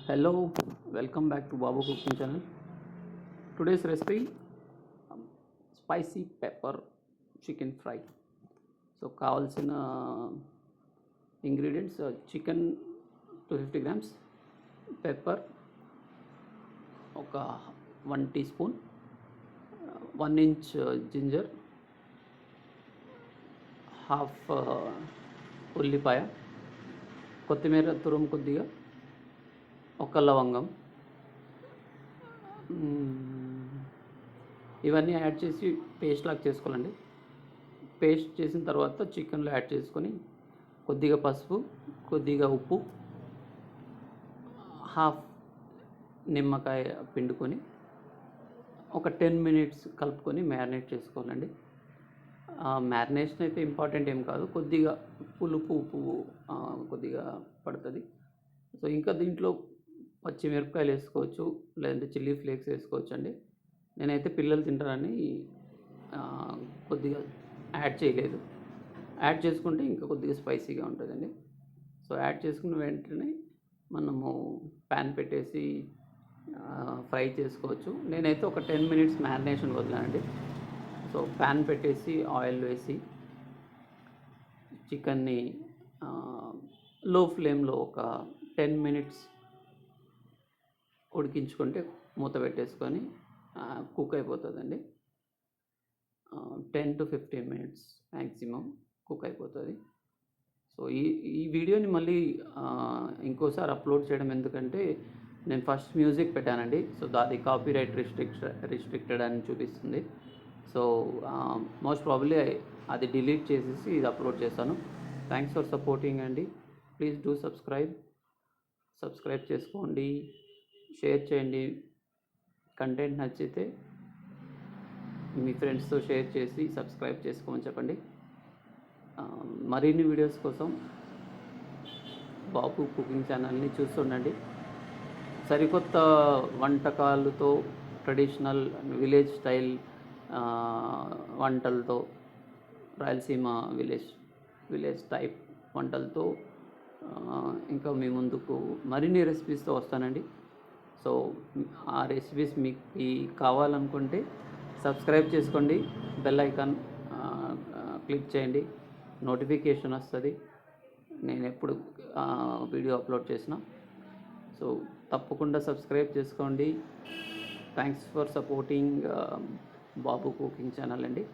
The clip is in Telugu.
Hello, welcome back to Babu Cooking Channel. Today's recipe, spicy pepper chicken fry. So కావాల్సిన ఇంగ్రీడియంట్స్ చికెన్ 250 grams, పెప్పర్ ఒక 1 teaspoon, 1 inch జింజర్, హాఫ్ ఉల్లిపాయ, కొత్తిమీర తురుము కొద్దిగా, ఒక లవంగం, ఇవన్నీ యాడ్ చేసి పేస్ట్ లాగా చేసుకోవాలండి. పేస్ట్ చేసిన తర్వాత చికెన్లో యాడ్ చేసుకొని కొద్దిగా పసుపు, కొద్దిగా ఉప్పు, హాఫ్ నిమ్మకాయ పిండుకొని ఒక 10 minutes కలుపుకొని మ్యారినేట్ చేసుకోవాలండి. మ్యారినేషన్ అయితే ఇంపార్టెంట్ ఏం కాదు, కొద్దిగా పులుపు ఉప్పు కొద్దిగా పడుతుంది. సో ఇంకా దీంట్లో పచ్చిమిరపకాయలు వేసుకోవచ్చు, లేదంటే చిల్లీ ఫ్లేక్స్ వేసుకోవచ్చు అండి. నేనైతే పిల్లలు తింటారని కొద్దిగా యాడ్ చేయలేదు. యాడ్ చేసుకుంటే ఇంకా కొద్దిగా స్పైసీగా ఉంటుందండి. సో యాడ్ చేసుకున్న వెంటనే మనము ప్యాన్ పెట్టేసి ఫ్రై చేసుకోవచ్చు. నేనైతే ఒక 10 minutes మ్యారినేషన్ వదిలానండి. సో ప్యాన్ పెట్టేసి ఆయిల్ వేసి చికెన్ని లో ఫ్లేమ్లో ఒక 10 minutes ఉడికించుకుంటే మూత పెట్టేసుకొని కుక్ అయిపోతుందండి. 10 to 15 minutes మ్యాక్సిమం కుక్ అయిపోతుంది. సో ఈ వీడియోని మళ్ళీ ఇంకోసారి అప్లోడ్ చేయడం ఎందుకంటే నేను ఫస్ట్ మ్యూజిక్ పెట్టానండి. సో అది కాపీరైట్ రిస్ట్రిక్టెడ్ అని చూపిస్తుంది. సో మోస్ట్ ప్రాబబ్లీ అది డిలీట్ చేసేసి ఇది అప్లోడ్ చేస్తాను. థ్యాంక్స్ ఫర్ సపోర్టింగ్ అండి. ప్లీజ్ డూ సబ్స్క్రైబ్ చేసుకోండి, షేర్ చేయండి. కంటెంట్ నచ్చితే మీ ఫ్రెండ్స్తో షేర్ చేసి సబ్స్క్రైబ్ చేసుకోమని చెప్పండి. మరిన్ని వీడియోస్ కోసం బాబు కుకింగ్ ఛానల్ని చూస్తుండండి. సరికొత్త వంటకాలతో, ట్రెడిషనల్ విలేజ్ స్టైల్ వంటలతో, రాయలసీమ విలేజ్ టైప్ వంటలతో ఇంకా మీ ముందుకు మరిన్ని రెసిపీస్తో వస్తానండి. సో ఆ రెసిపీస్ మీకు కావాలనుకుంటే సబ్స్క్రైబ్ చేసుకోండి, బెల్ ఐకాన్ క్లిక్ చేయండి, నోటిఫికేషన్ వస్తుంది నేను ఎప్పుడు వీడియో అప్లోడ్ చేసిన. సో తప్పకుండా సబ్స్క్రైబ్ చేసుకోండి. Thanks for supporting Babu cooking channel అండి.